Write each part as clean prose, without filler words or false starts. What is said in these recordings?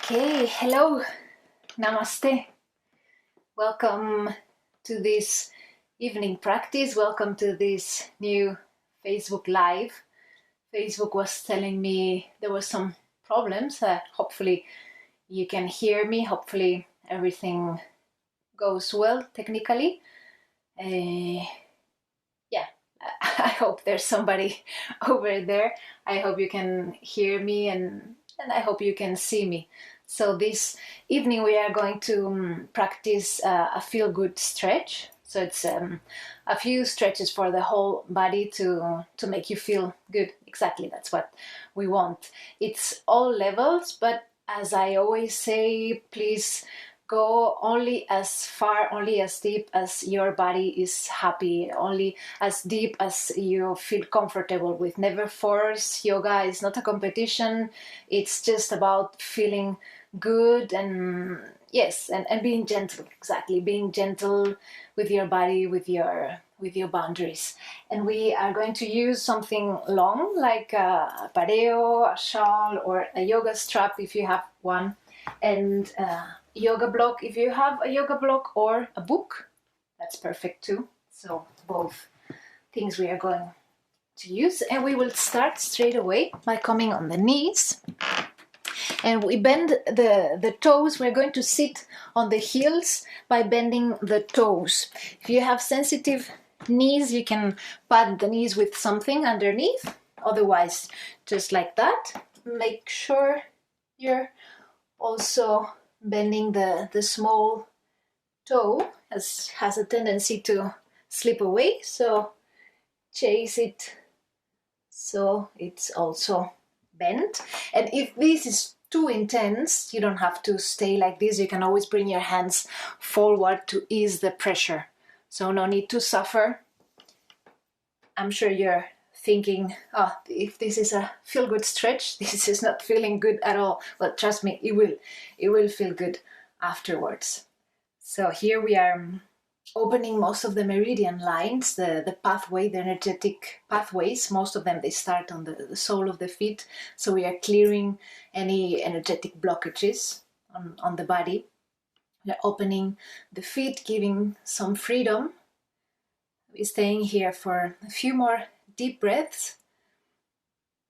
Okay, hello, namaste. Welcome to this evening practice. Welcome to this new Facebook Live. Facebook was telling me there was some problems. Hopefully you can hear me. Hopefully everything goes well technically. I hope there's somebody over there. I hope you can hear me and I hope you can see me. So this evening we are going to practice a feel-good stretch. So it's a few stretches for the whole body to make you feel good. Exactly, that's what we want. It's all levels, but as I always say, please go only as far, only as deep as your body is happy, only as deep as you feel comfortable with. Never force. Yoga is not a competition. It's just about feeling good and yes, and being gentle. Exactly, being gentle with your body, with your boundaries. And we are going to use something long like a pareo, a shawl, or a yoga strap if you have one, and yoga block if you have a yoga block, or a book. That's perfect too. So both things we are going to use, and we will start straight away by coming on the knees, and we bend the toes. We're going to sit on the heels by bending the toes. If you have sensitive knees, you can pad the knees with something underneath. Otherwise, just like that. Make sure you're also bending the small toe, as has a tendency to slip away, so chase it so it's also bent. And if this is too intense, you don't have to stay like this. You can always bring your hands forward to ease the pressure, so no need to suffer. I'm sure you're thinking, oh, if this is a feel-good stretch, this is not feeling good at all. Well, trust me, it will feel good afterwards. So here we are opening most of the meridian lines, the pathway, the energetic pathways. Most of them, they start on the sole of the feet. So we are clearing any energetic blockages on the body. We're opening the feet, giving some freedom. We're staying here for a few more deep breaths,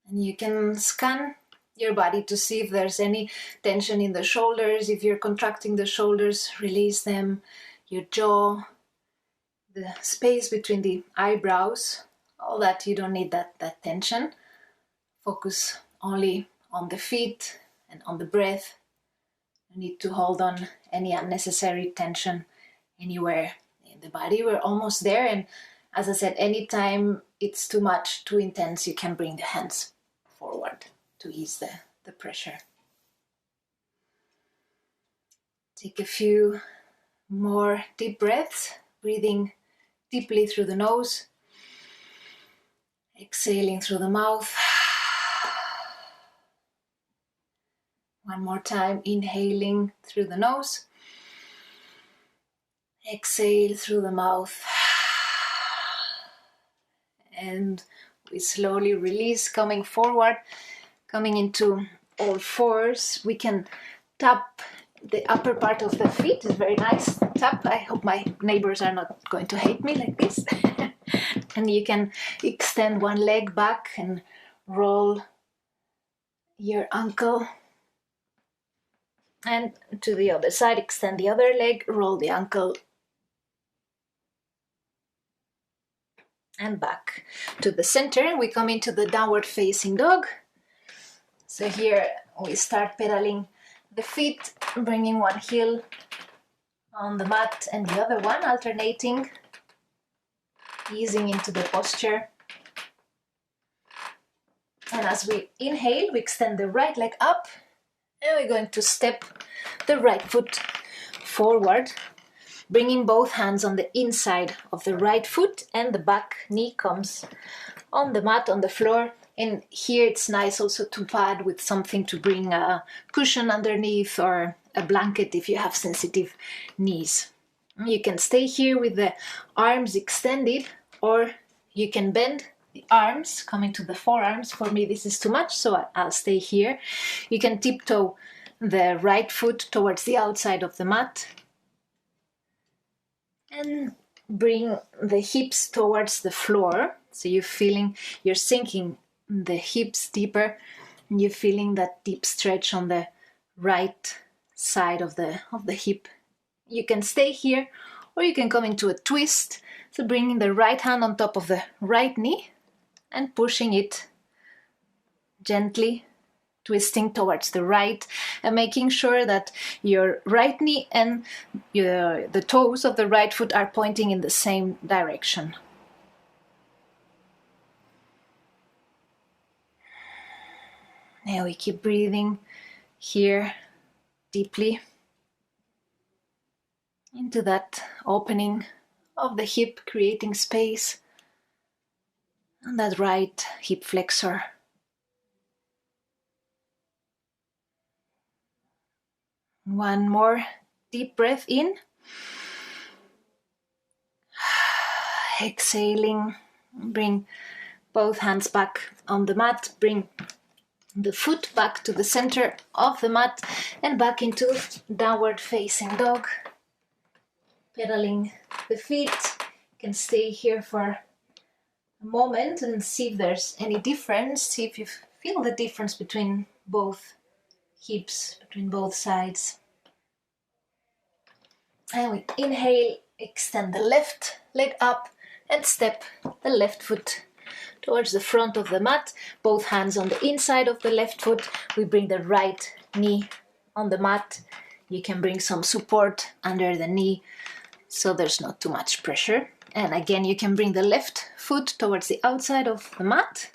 and you can scan your body to see if there's any tension in the shoulders. If you're contracting the shoulders, release them. Your jaw, the space between the eyebrows, all that, you don't need that tension. Focus only on the feet and on the breath. You need to hold on any unnecessary tension anywhere in the body. We're almost there, and as I said, anytime it's too much, too intense, you can bring the hands forward to ease the pressure. Take a few more deep breaths, breathing deeply through the nose, exhaling through the mouth. One more time, inhaling through the nose, exhale through the mouth, and we slowly release, coming forward, coming into all fours. We can tap the upper part of the feet. It's very nice tap. I hope my neighbors are not going to hate me like this. And you can extend one leg back and roll your ankle, and to the other side, extend the other leg, roll the ankle, and back to the center. We come into the downward facing dog. So here we start pedaling the feet, bringing one heel on the mat and the other one, alternating, easing into the posture. And as we inhale, we extend the right leg up, and we're going to step the right foot forward, bringing both hands on the inside of the right foot, and the back knee comes on the mat, on the floor. And here it's nice also to pad with something, to bring a cushion underneath or a blanket if you have sensitive knees. You can stay here with the arms extended, or you can bend the arms, coming to the forearms. For me, this is too much, so I'll stay here. You can tiptoe the right foot towards the outside of the mat. And bring the hips towards the floor. So you're sinking the hips deeper, and you're feeling that deep stretch on the right side of the hip. You can stay here, or you can come into a twist. So bringing the right hand on top of the right knee and pushing it gently, twisting towards the right, and making sure that your right knee and the toes of the right foot are pointing in the same direction. Now we keep breathing here deeply into that opening of the hip, creating space on that right hip flexor. One more deep breath in. Exhaling, bring both hands back on the mat, bring the foot back to the center of the mat and back into downward facing dog. Pedaling the feet. You can stay here for a moment and see if there's any difference, see if you feel the difference between both hips, between both sides. And we inhale, extend the left leg up and step the left foot towards the front of the mat, both hands on the inside of the left foot. We bring the right knee on the mat. You can bring some support under the knee so there's not too much pressure. And again, you can bring the left foot towards the outside of the mat,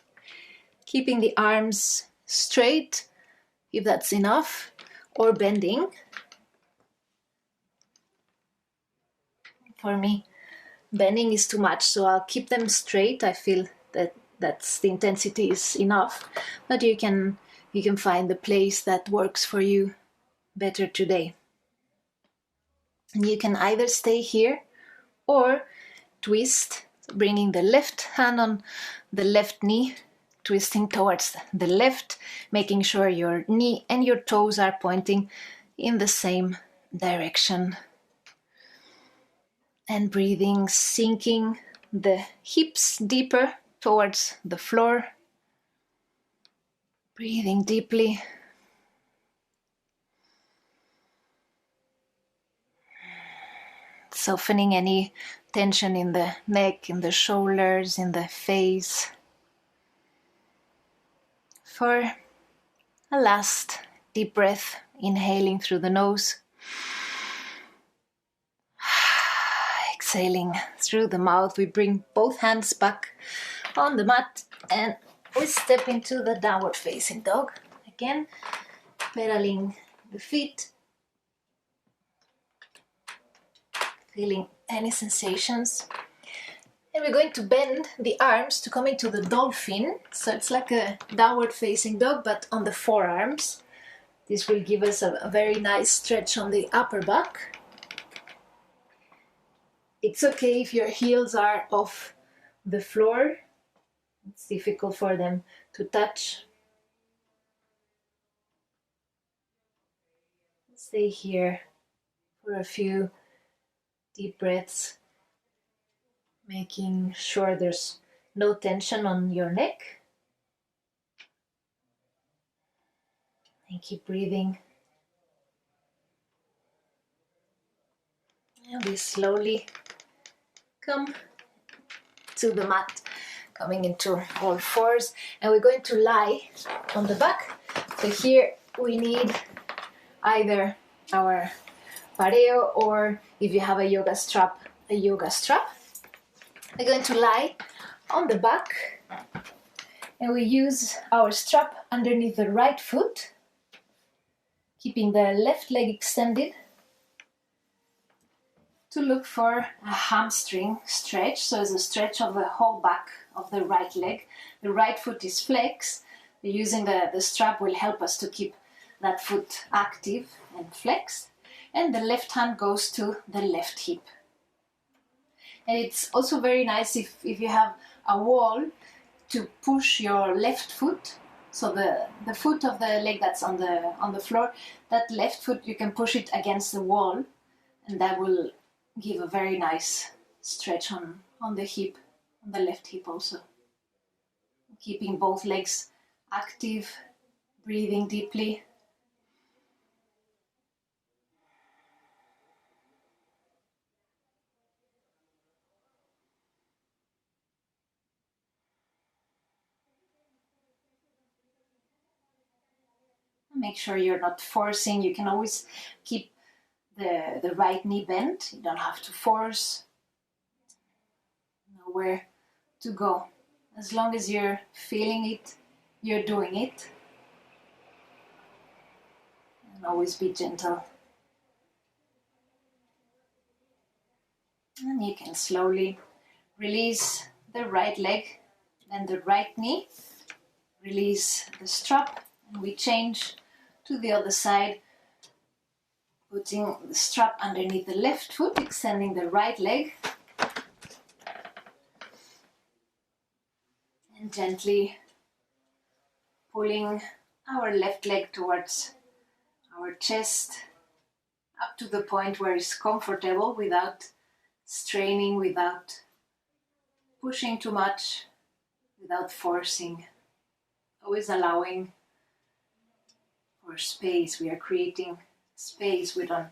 keeping the arms straight if that's enough, or bending. For me, bending is too much, so I'll keep them straight. I feel that the intensity is enough, but you can find the place that works for you better today. And you can either stay here or twist, bringing the left hand on the left knee, twisting towards the left, making sure your knee and your toes are pointing in the same direction. And breathing, sinking the hips deeper towards the floor. Breathing deeply. Softening any tension in the neck, in the shoulders, in the face. For a last deep breath, inhaling through the nose. Exhaling through the mouth, we bring both hands back on the mat and we step into the downward facing dog. Again, pedaling the feet, feeling any sensations. And we're going to bend the arms to come into the dolphin. So it's like a downward facing dog, but on the forearms. This will give us a very nice stretch on the upper back. It's okay if your heels are off the floor. It's difficult for them to touch. Stay here for a few deep breaths, making sure there's no tension on your neck. And keep breathing. And we slowly come to the mat, coming into all fours, and we're going to lie on the back. So here we need either our pareo, or if you have a yoga strap, a yoga strap. We're going to lie on the back, and we use our strap underneath the right foot, keeping the left leg extended, to look for a hamstring stretch. So it's a stretch of the whole back of the right leg. The right foot is flexed. Using the strap will help us to keep that foot active and flexed. And the left hand goes to the left hip. And it's also very nice if you have a wall to push your left foot So the foot of the leg that's on the floor, that left foot, you can push it against the wall, and that will give a very nice stretch on the hip, on the left hip also. Keeping both legs active, breathing deeply. Make sure you're not forcing. You can always keep the right knee bent. You don't have to force. Know where to go. As long as you're feeling it, you're doing it. And always be gentle. And you can slowly release the right leg, then the right knee. Release the strap, and we change to the other side, putting the strap underneath the left foot, extending the right leg, and gently pulling our left leg towards our chest, up to the point where it's comfortable without straining, without pushing too much, without forcing, always allowing for space. We are creating space, we don't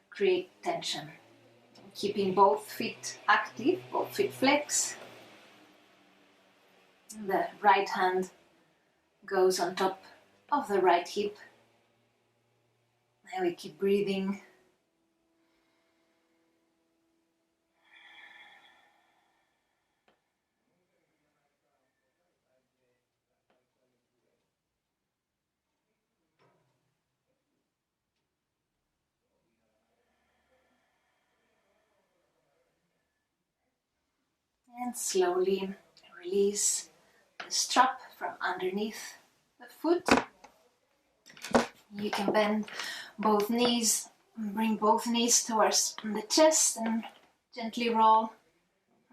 create tension. Keeping both feet active, both feet flex. The right hand goes on top of the right hip. And we keep breathing. And slowly release the strap from underneath the foot. You can bend both knees, bring both knees towards the chest and gently roll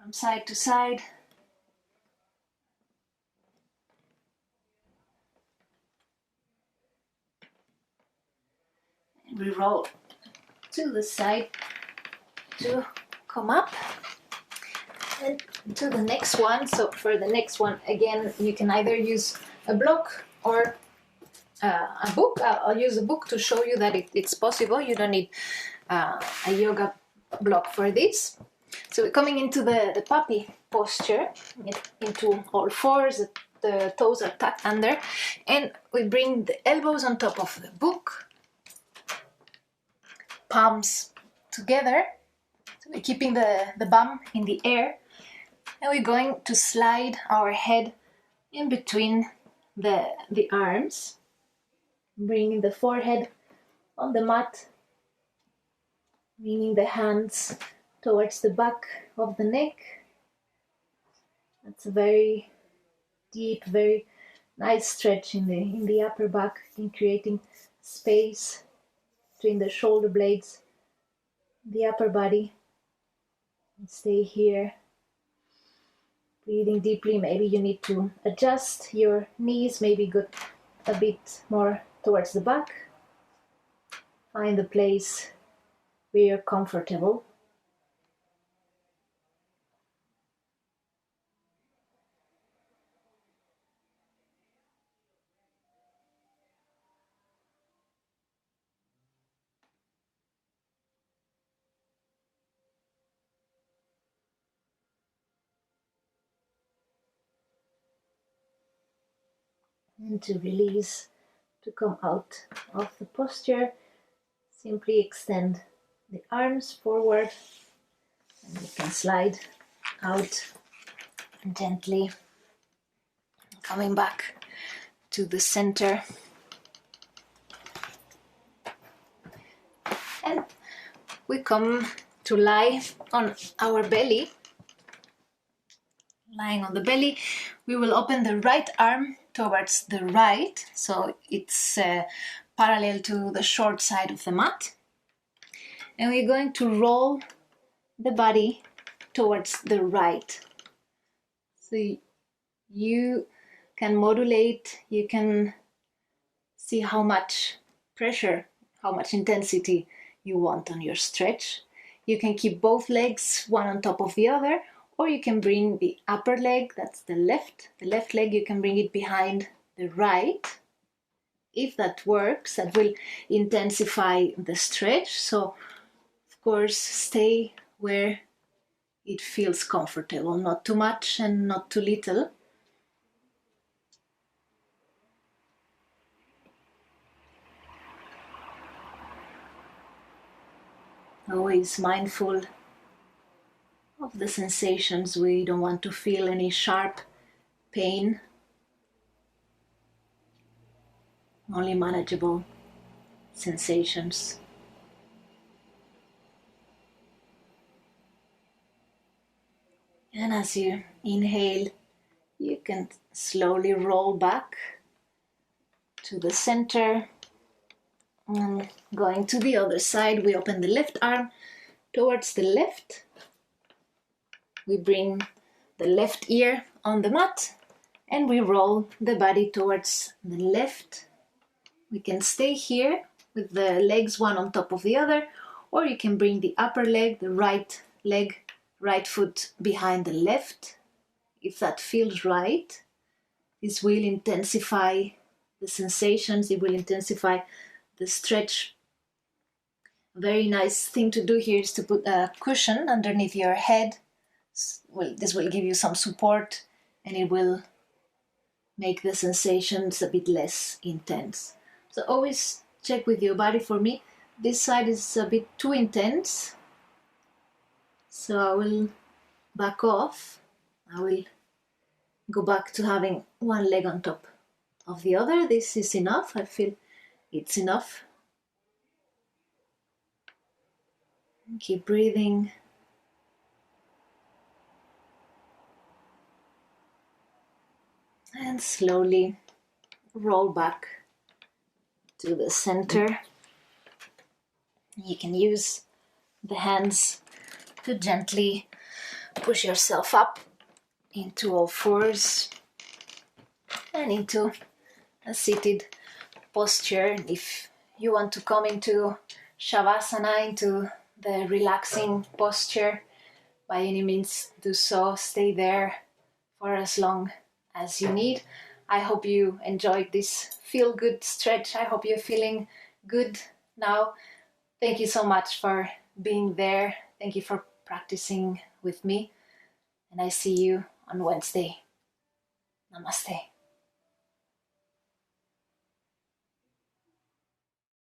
from side to side. And we roll to the side to come up. And to the next one. So for the next one, again, you can either use a block or a book. I'll use a book to show you that it's possible. You don't need a yoga block for this. So we're coming into the puppy posture, into all fours. The toes are tucked under, and we bring the elbows on top of the book, palms together. So we're keeping the bum in the air. And we're going to slide our head in between the arms, bringing the forehead on the mat, bringing the hands towards the back of the neck. That's a very deep, very nice stretch in the upper back, in creating space between the shoulder blades, the upper body. And stay here. Breathing deeply. Maybe you need to adjust your knees, maybe go a bit more towards the back. Find the place where you're comfortable. And to release, to come out of the posture, simply extend the arms forward, and you can slide out gently, coming back to the center. And we come to lie on our belly. Lying on the belly, we will open the right arm towards the right, so it's parallel to the short side of the mat. And we're going to roll the body towards the right. So you can modulate, you can see how much pressure, how much intensity you want on your stretch. You can keep both legs one on top of the other, or you can bring the upper leg, that's the left leg, you can bring it behind the right. If that works, that will intensify the stretch. So, of course, stay where it feels comfortable, not too much and not too little. Always mindful of the sensations. We don't want to feel any sharp pain, only manageable sensations. And as you inhale, you can slowly roll back to the center. And going to the other side, we open the left arm towards the left. We bring the left ear on the mat and we roll the body towards the left. We can stay here with the legs one on top of the other, or you can bring the upper leg, the right leg, right foot behind the left. If that feels right, this will intensify the sensations, it will intensify the stretch. A very nice thing to do here is to put a cushion underneath your head. Well, this will give you some support and it will make the sensations a bit less intense. So always check with your body. For me, this side is a bit too intense, so I will back off. I will go back to having one leg on top of the other. This is enough. I feel it's enough. Keep breathing. And slowly roll back to the center. You can use the hands to gently push yourself up into all fours and into a seated posture. If you want to come into Shavasana, into the relaxing posture, by any means do so. Stay there for as long as you need. I hope you enjoyed this feel-good stretch. I hope you're feeling good now. Thank you so much for being there. Thank you for practicing with me. And I see you on Wednesday. Namaste.